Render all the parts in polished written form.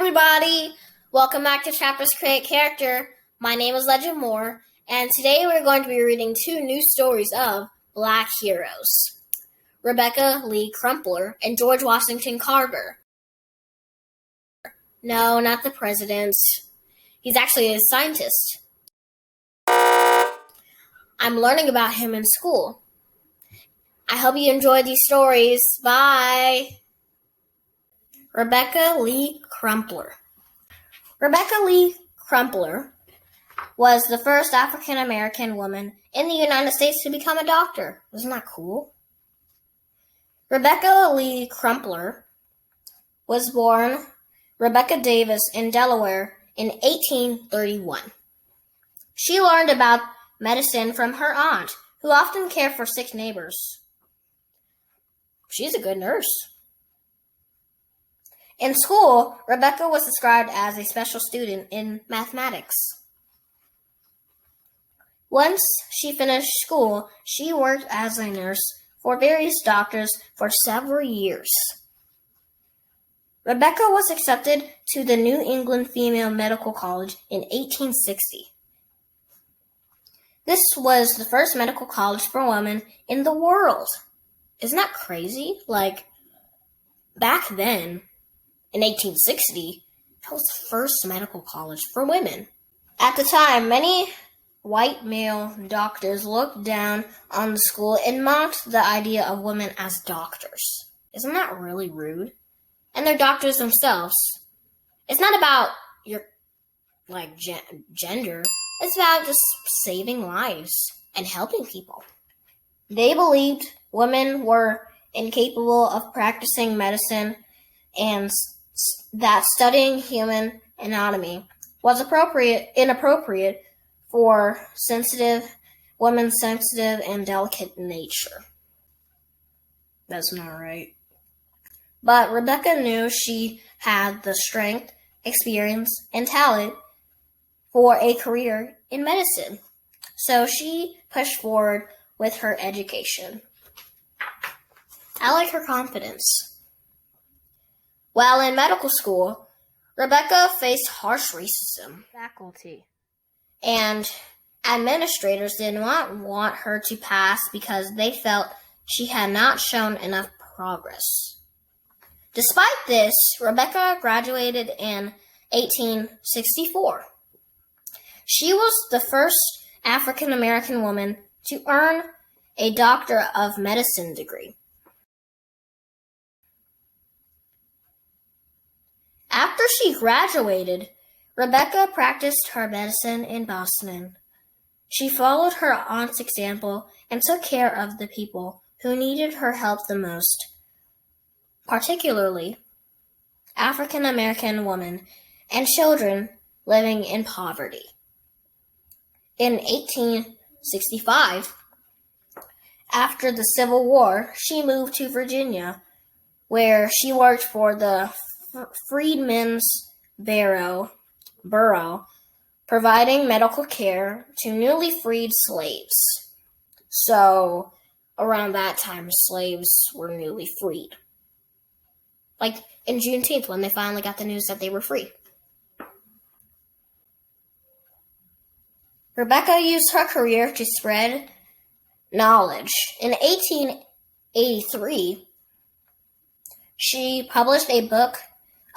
everybody! Welcome back to Chapters Create Character. My name is Legend Moore, and today we're going to be reading two new stories of Black heroes. Rebecca Lee Crumpler and George Washington Carver. No, not the president. He's actually a scientist. I'm learning about him in school. I hope you enjoy these stories. Bye! Rebecca Lee Crumpler. Rebecca Lee Crumpler was the first African-American woman in the United States to become a doctor. Isn't that cool? Rebecca Lee Crumpler was born Rebecca Davis in Delaware in 1831. She learned about medicine from her aunt, who often cared for sick neighbors. She's a good nurse. In school, Rebecca was described as a special student in mathematics. Once she finished school, she worked as a nurse for various doctors for several years. Rebecca was accepted to the New England Female Medical College in 1860. This was the first medical college for women in the world. Isn't that crazy? Back then, in 1860, that was the first medical college for women. At the time, many white male doctors looked down on the school and mocked the idea of women as doctors. Isn't that really rude? And they're doctors themselves. It's not about your gender. It's about just saving lives and helping people. They believed women were incapable of practicing medicine and that studying human anatomy was inappropriate for women's sensitive and delicate nature. That's not right. But Rebecca knew she had the strength, experience, and talent for a career in medicine, so she pushed forward with her education. I like her confidence. While in medical school, Rebecca faced harsh racism. Faculty and administrators did not want her to pass because they felt she had not shown enough progress. Despite this, Rebecca graduated in 1864. She was the first African American woman to earn a Doctor of Medicine degree. After she graduated, Rebecca practiced her medicine in Boston. She followed her aunt's example and took care of the people who needed her help the most, particularly African American women and children living in poverty. In 1865, after the Civil War, she moved to Virginia, where she worked for the Freedmen's Bureau, providing medical care to newly freed slaves. So, around that time, slaves were newly freed. Like in Juneteenth, when they finally got the news that they were free. Rebecca used her career to spread knowledge. In 1883, she published a book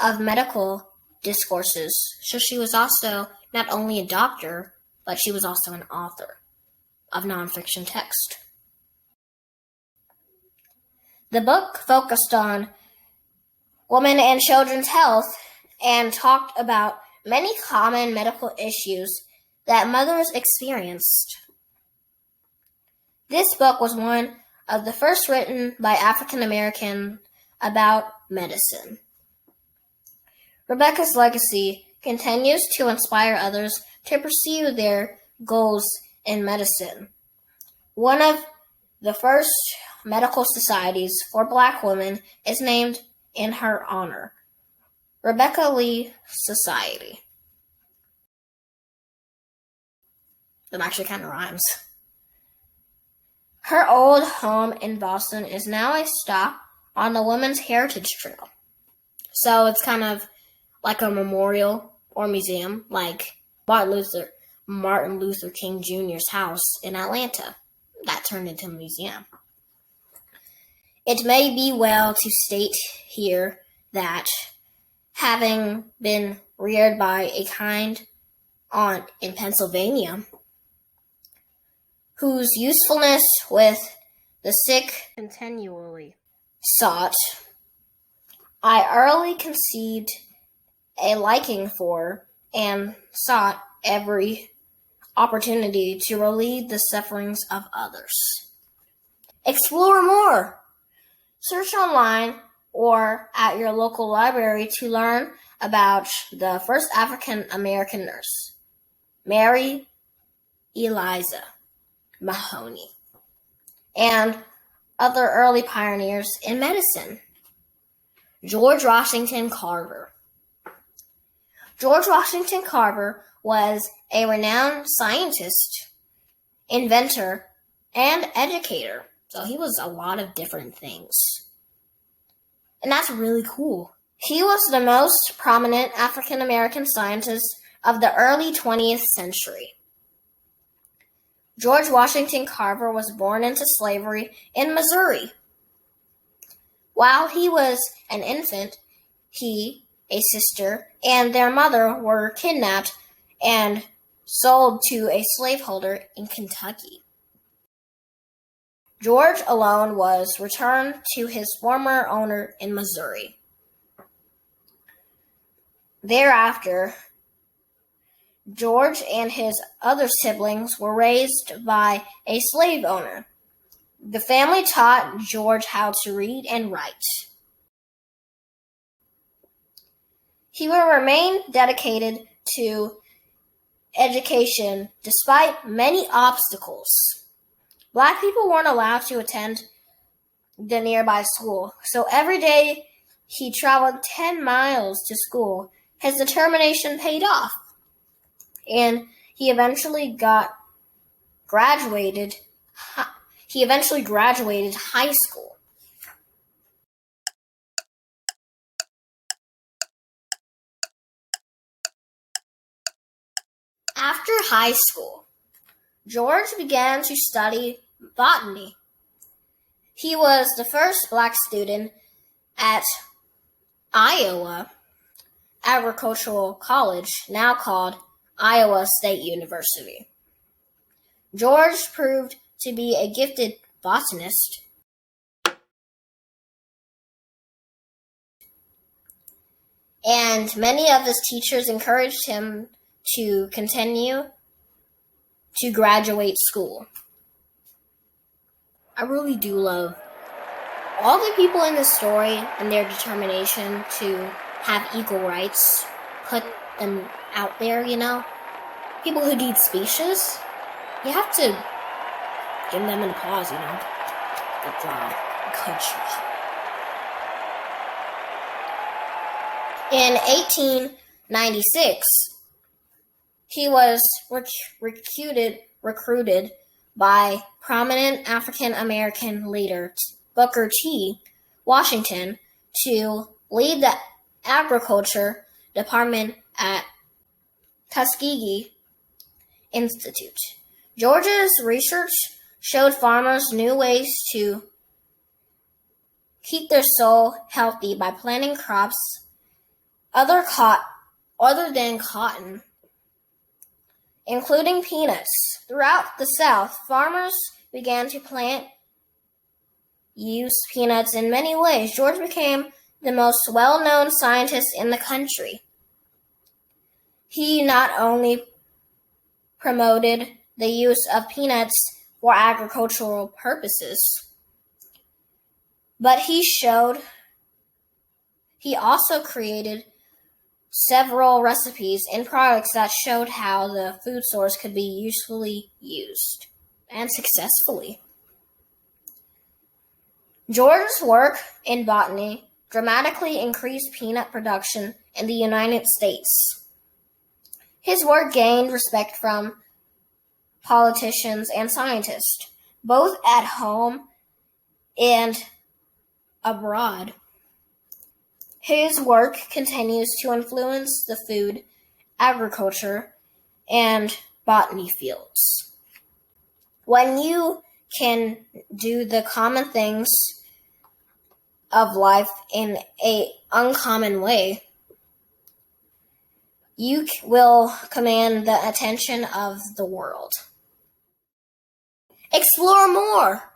of medical discourses. So she was also not only a doctor, but she was also an author of nonfiction text. The book focused on women and children's health and talked about many common medical issues that mothers experienced. This book was one of the first written by African Americans about medicine. Rebecca's legacy continues to inspire others to pursue their goals in medicine. One of the first medical societies for Black women is named in her honor, Rebecca Lee Society. That actually kind of rhymes. Her old home in Boston is now a stop on the Women's Heritage Trail. So it's kind of like a memorial or museum, like Martin Luther King Jr.'s house in Atlanta. That turned into a museum. It may be well to state here that having been reared by a kind aunt in Pennsylvania, whose usefulness with the sick continually sought, I early conceived a liking for and sought every opportunity to relieve the sufferings of others. Explore more. Search online or at your local library to learn about the first African American nurse, Mary Eliza Mahoney, and other early pioneers in medicine. George Washington Carver. George Washington Carver was a renowned scientist, inventor, and educator. So he was a lot of different things. And that's really cool. He was the most prominent African American scientist of the early 20th century. George Washington Carver was born into slavery in Missouri. While he was an infant, he, a sister, and their mother were kidnapped and sold to a slaveholder in Kentucky. George alone was returned to his former owner in Missouri. Thereafter, George and his other siblings were raised by a slave owner. The family taught George how to read and write. He will remain dedicated to education despite many obstacles. Black people weren't allowed to attend the nearby school, so every day he traveled 10 miles to school. His determination paid off, and he eventually graduated high school. After high school, George began to study botany. He was the first Black student at Iowa Agricultural College, now called Iowa State University. George proved to be a gifted botanist. And many of his teachers encouraged him to continue to graduate school. I really do love all the people in this story and their determination to have equal rights, put them out there, People who need speeches, you have to give them an applause, Good job. Good job. In 1896, he was recruited by prominent African American leader Booker T. Washington to lead the agriculture department at Tuskegee Institute. George's research showed farmers new ways to keep their soil healthy by planting crops other than cotton, including peanuts. Throughout the South, farmers began to use peanuts in many ways. George became the most well-known scientist in the country. He not only promoted the use of peanuts for agricultural purposes, but he also created several recipes and products that showed how the food source could be usefully used and successfully. George's work in botany dramatically increased peanut production in the United States. His work gained respect from politicians and scientists, both at home and abroad. His work continues to influence the food, agriculture, and botany fields. When you can do the common things of life in an uncommon way, you will command the attention of the world. Explore more!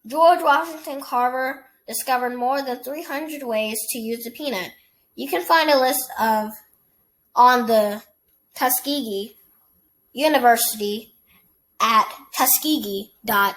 George Washington Carver discovered more than 300 ways to use the peanut. You can find a list on the Tuskegee University at tuskegee.edu.